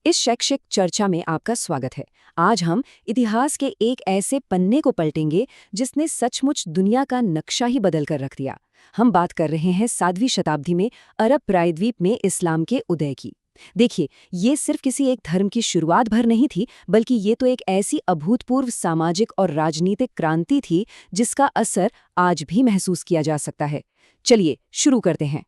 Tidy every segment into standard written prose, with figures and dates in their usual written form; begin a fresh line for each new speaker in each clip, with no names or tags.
इस शैक्षिक चर्चा में आपका स्वागत है। आज हम इतिहास के एक ऐसे पन्ने को पलटेंगे जिसने सचमुच दुनिया का नक्शा ही बदल कर रख दिया। हम बात कर रहे हैं 7वीं शताब्दी में अरब प्रायद्वीप में इस्लाम के उदय की। देखिए, ये सिर्फ किसी एक धर्म की शुरुआत भर नहीं थी, बल्कि ये तो एक ऐसी अभूतपूर्व सामाजिक और राजनीतिक क्रांति थी जिसका असर आज भी महसूस किया जा सकता है। चलिए शुरू करते हैं।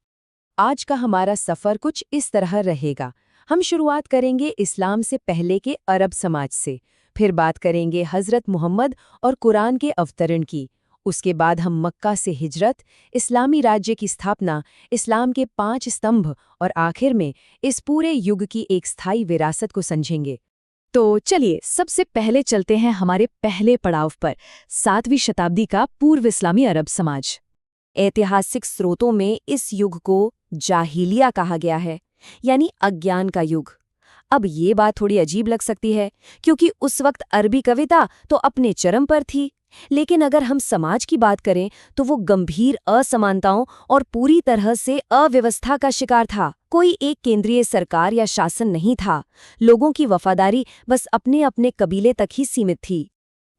आज का हमारा सफर कुछ इस तरह रहेगा। हम शुरुआत करेंगे इस्लाम से पहले के अरब समाज से, फिर बात करेंगे हज़रत मोहम्मद और कुरान के अवतरण की। उसके बाद हम मक्का से हिजरत, इस्लामी राज्य की स्थापना, इस्लाम के 5 स्तंभ और आखिर में इस पूरे युग की एक स्थायी विरासत को समझेंगे। तो चलिए सबसे पहले चलते हैं हमारे पहले पड़ाव पर, 7वीं शताब्दी का पूर्व इस्लामी अरब समाज। ऐतिहासिक स्रोतों में इस युग को जाहिलिया कहा गया है, यानी अज्ञान का युग। अब ये बात थोड़ी अजीब लग सकती है, क्योंकि उस वक्त अरबी कविता तो अपने चरम पर थी। लेकिन अगर हम समाज की बात करें तो वो गंभीर असमानताओं और पूरी तरह से अव्यवस्था का शिकार था। कोई एक केंद्रीय सरकार या शासन नहीं था। लोगों की वफादारी बस अपने अपने कबीले तक ही सीमित थी।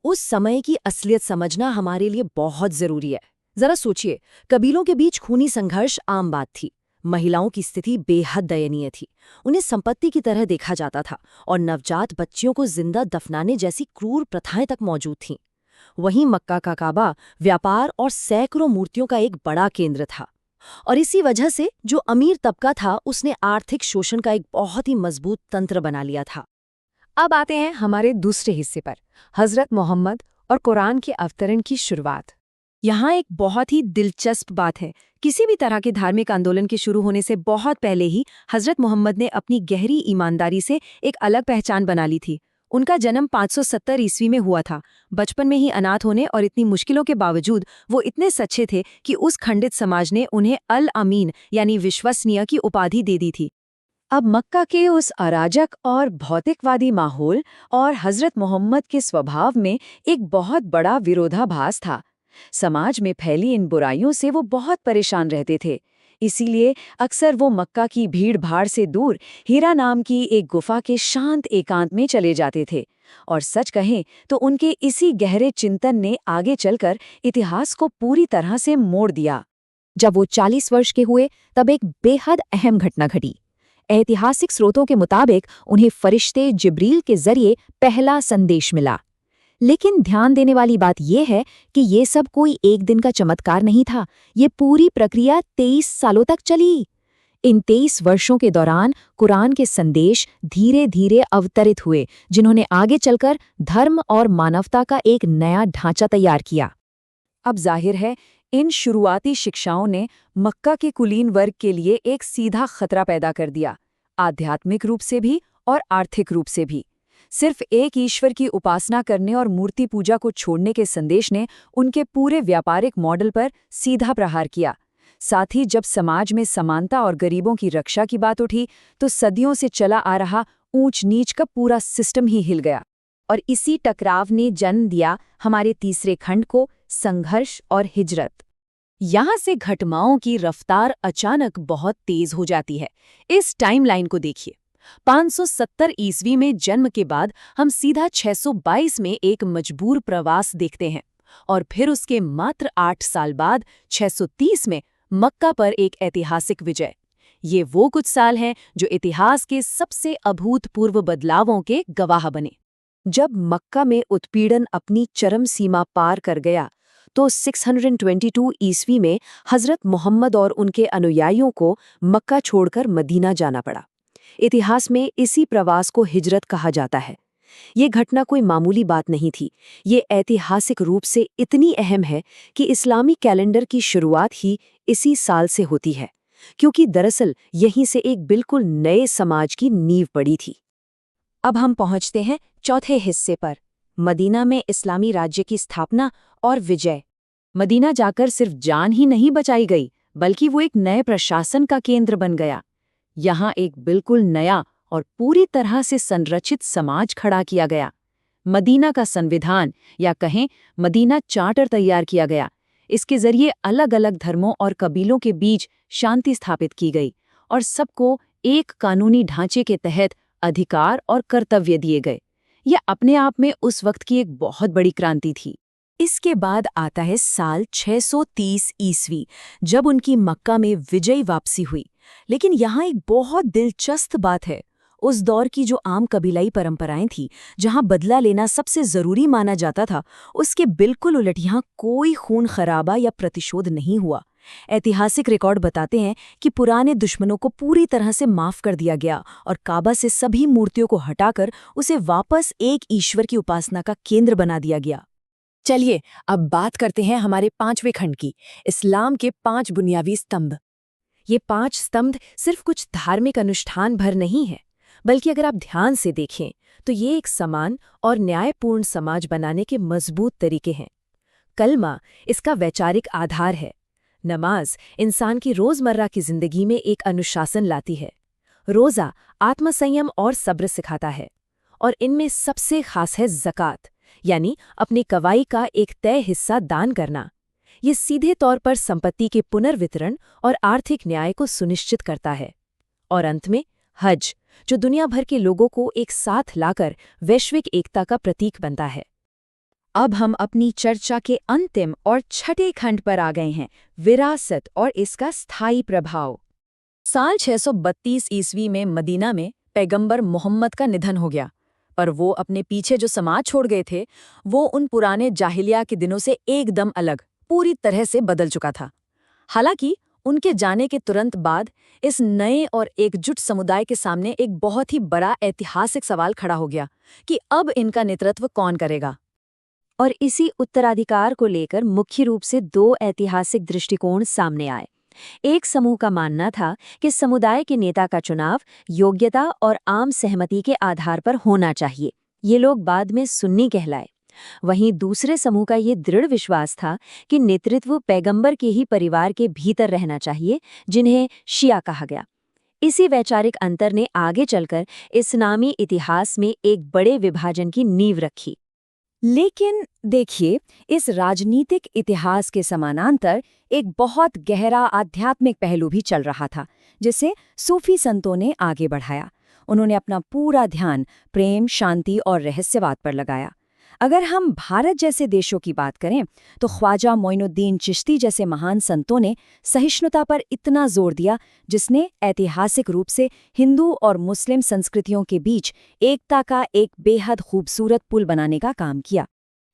उस समय की असलियत समझना हमारे लिए बहुत जरूरी है। जरा सोचिए, कबीलों के बीच खूनी संघर्ष आम बात थी। महिलाओं की स्थिति बेहद दयनीय थी। उन्हें संपत्ति की तरह देखा जाता था और नवजात बच्चियों को जिंदा दफनाने जैसी क्रूर प्रथाएं तक मौजूद थीं। वहीं मक्का का काबा व्यापार और सैकड़ों मूर्तियों का एक बड़ा केंद्र था। और इसी वजह से जो अमीर तबका था उसने आर्थिक शोषण का एक बहुत ही मजबूत तंत्र बना लिया था। अब आते हैं हमारे दूसरे हिस्से पर, हज़रत मोहम्मद और कुरान के अवतरण की शुरुआत। यहाँ एक बहुत ही दिलचस्प बात है। किसी भी तरह के धार्मिक आंदोलन के शुरू होने से बहुत पहले ही हज़रत मोहम्मद ने अपनी गहरी ईमानदारी से एक अलग पहचान बना ली थी। उनका जन्म 570 ईस्वी में हुआ था। बचपन में ही अनाथ होने और इतनी मुश्किलों के बावजूद वो इतने सच्चे थे कि उस खंडित समाज ने उन्हें अल अमीन यानी विश्वसनीय की उपाधि दे दी थी। अब मक्का के उस अराजक और भौतिकवादी माहौल और हज़रत मोहम्मद के स्वभाव में एक बहुत बड़ा विरोधाभास था। समाज में फैली इन बुराइयों से वो बहुत परेशान रहते थे। इसीलिए अक्सर वो मक्का की भीड़-भाड़ से दूर हीरा नाम की एक गुफा के शांत एकांत में चले जाते थे। और सच कहें तो उनके इसी गहरे चिंतन ने आगे चलकर इतिहास को पूरी तरह से मोड़ दिया। जब वो 40 वर्ष के हुए तब एक बेहद अहम घटना घटी। ऐतिहासिक स्रोतों के मुताबिक उन्हें फरिश्ते जिब्रील के जरिए पहला संदेश मिला। लेकिन ध्यान देने वाली बात यह है कि ये सब कोई एक दिन का चमत्कार नहीं था। ये पूरी प्रक्रिया 23 सालों तक चली। इन 23 वर्षों के दौरान कुरान के संदेश धीरे धीरे अवतरित हुए, जिन्होंने आगे चलकर धर्म और मानवता का एक नया ढांचा तैयार किया। अब जाहिर है, इन शुरुआती शिक्षाओं ने मक्का के कुलीन वर्ग के लिए एक सीधा खतरा पैदा कर दिया, आध्यात्मिक रूप से भी और आर्थिक रूप से भी। सिर्फ एक ईश्वर की उपासना करने और मूर्ति पूजा को छोड़ने के संदेश ने उनके पूरे व्यापारिक मॉडल पर सीधा प्रहार किया। साथ ही जब समाज में समानता और गरीबों की रक्षा की बात उठी तो सदियों से चला आ रहा ऊंच नीच का पूरा सिस्टम ही हिल गया। और इसी टकराव ने जन्म दिया हमारे तीसरे खंड को, संघर्ष और हिजरत। यहाँ से घटनाओं की रफ्तार अचानक बहुत तेज हो जाती है। इस टाइमलाइन को देखिए। 570 ईस्वी में जन्म के बाद हम सीधा 622 में एक मजबूर प्रवास देखते हैं और फिर उसके मात्र 8 साल बाद 630 में मक्का पर एक ऐतिहासिक विजय। ये वो कुछ साल हैं जो इतिहास के सबसे अभूतपूर्व बदलावों के गवाह बने। जब मक्का में उत्पीड़न अपनी चरम सीमा पार कर गया तो 622 ईस्वी में हज़रत मोहम्मद और उनके अनुयायियों को मक्का छोड़कर मदीना जाना पड़ा। इतिहास में इसी प्रवास को हिजरत कहा जाता है। ये घटना कोई मामूली बात नहीं थी। ये ऐतिहासिक रूप से इतनी अहम है कि इस्लामी कैलेंडर की शुरुआत ही इसी साल से होती है, क्योंकि दरअसल यहीं से एक बिल्कुल नए समाज की नींव पड़ी थी। अब हम पहुंचते हैं चौथे हिस्से पर, मदीना में इस्लामी राज्य की स्थापना और विजय। मदीना जाकर सिर्फ जान ही नहीं बचाई गई, बल्कि वो एक नए प्रशासन का केंद्र बन गया। यहाँ एक बिल्कुल नया और पूरी तरह से संरचित समाज खड़ा किया गया। मदीना का संविधान या कहें मदीना चार्टर तैयार किया गया। इसके जरिए अलग अलग धर्मों और कबीलों के बीच शांति स्थापित की गई और सबको एक कानूनी ढांचे के तहत अधिकार और कर्तव्य दिए गए। यह अपने आप में उस वक्त की एक बहुत बड़ी क्रांति थी। इसके बाद आता है साल 630 ईस्वी, जब उनकी मक्का में विजयी वापसी हुई। लेकिन यहाँ एक बहुत दिलचस्प बात है। उस दौर की जो आम कबीलाई परंपराएं थी, जहाँ बदला लेना सबसे जरूरी माना जाता था, उसके बिल्कुल उलट यहाँ कोई खून खराबा या प्रतिशोध नहीं हुआ। ऐतिहासिक रिकॉर्ड बताते हैं कि पुराने दुश्मनों को पूरी तरह से माफ कर दिया गया और काबा से सभी मूर्तियों को हटाकर उसे वापस एक ईश्वर की उपासना का केंद्र बना दिया गया। चलिए अब बात करते हैं हमारे 5वें खंड की, इस्लाम के 5 बुनियादी स्तंभ। ये 5 स्तंभ सिर्फ कुछ धार्मिक अनुष्ठान भर नहीं है, बल्कि अगर आप ध्यान से देखें तो ये एक समान और न्यायपूर्ण समाज बनाने के मजबूत तरीके हैं। कलमा इसका वैचारिक आधार है। नमाज इंसान की रोजमर्रा की जिंदगी में एक अनुशासन लाती है। रोजा आत्मसंयम और सब्र सिखाता है। और इनमें सबसे खास है ज़कात, यानी अपनी कमाई का एक तय हिस्सा दान करना। ये सीधे तौर पर संपत्ति के पुनर्वितरण और आर्थिक न्याय को सुनिश्चित करता है। और अंत में हज, जो दुनिया भर के लोगों को एक साथ लाकर वैश्विक एकता का प्रतीक बनता है। अब हम अपनी चर्चा के अंतिम और छठे खंड पर आ गए हैं, विरासत और इसका स्थायी प्रभाव। साल 632 ईस्वी में मदीना में पैगंबर मोहम्मद का निधन हो गया, पर वो अपने पीछे जो समाज छोड़ गए थे, वो उन पुराने जाहिलिया के दिनों से एकदम अलग, पूरी तरह से बदल चुका था। हालांकि उनके जाने के तुरंत बाद इस नए और एकजुट समुदाय के सामने एक बहुत ही बड़ा ऐतिहासिक सवाल खड़ा हो गया कि अब इनका नेतृत्व कौन करेगा। और इसी उत्तराधिकार को लेकर मुख्य रूप से 2 ऐतिहासिक दृष्टिकोण सामने आए। एक समूह का मानना था कि समुदाय के नेता का चुनाव योग्यता और आम सहमति के आधार पर होना चाहिए। ये लोग बाद में सुन्नी कहलाए। वहीं दूसरे समूह का ये दृढ़ विश्वास था कि नेतृत्व पैगंबर के ही परिवार के भीतर रहना चाहिए, जिन्हें शिया कहा गया। इसी वैचारिक अंतर ने आगे चलकर इस्लामी इतिहास में एक बड़े विभाजन की नींव रखी। लेकिन देखिए, इस राजनीतिक इतिहास के समानांतर एक बहुत गहरा आध्यात्मिक पहलू भी चल रहा था, जिसे सूफी संतों ने आगे बढ़ाया। उन्होंने अपना पूरा ध्यान प्रेम, शांति और रहस्यवाद पर लगाया। अगर हम भारत जैसे देशों की बात करें तो ख्वाजा मोइनुद्दीन चिश्ती जैसे महान संतों ने सहिष्णुता पर इतना जोर दिया, जिसने ऐतिहासिक रूप से हिंदू और मुस्लिम संस्कृतियों के बीच एकता का एक बेहद खूबसूरत पुल बनाने का काम किया।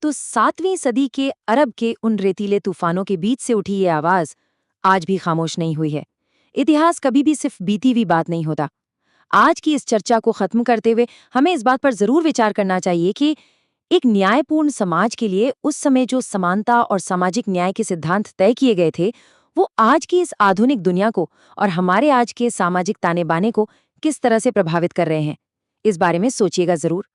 तो 7वीं सदी के अरब के उन रेतीले तूफानों के बीच से उठी ये आवाज़ आज भी खामोश नहीं हुई है। इतिहास कभी भी सिर्फ बीती हुई बात नहीं होता। आज की इस चर्चा को खत्म करते हुए हमें इस बात पर जरूर विचार करना चाहिए कि एक न्यायपूर्ण समाज के लिए उस समय जो समानता और सामाजिक न्याय के सिद्धांत तय किए गए थे, वो आज की इस आधुनिक दुनिया को और हमारे आज के सामाजिक ताने बाने को किस तरह से प्रभावित कर रहे हैं। इस बारे में सोचिएगा जरूर।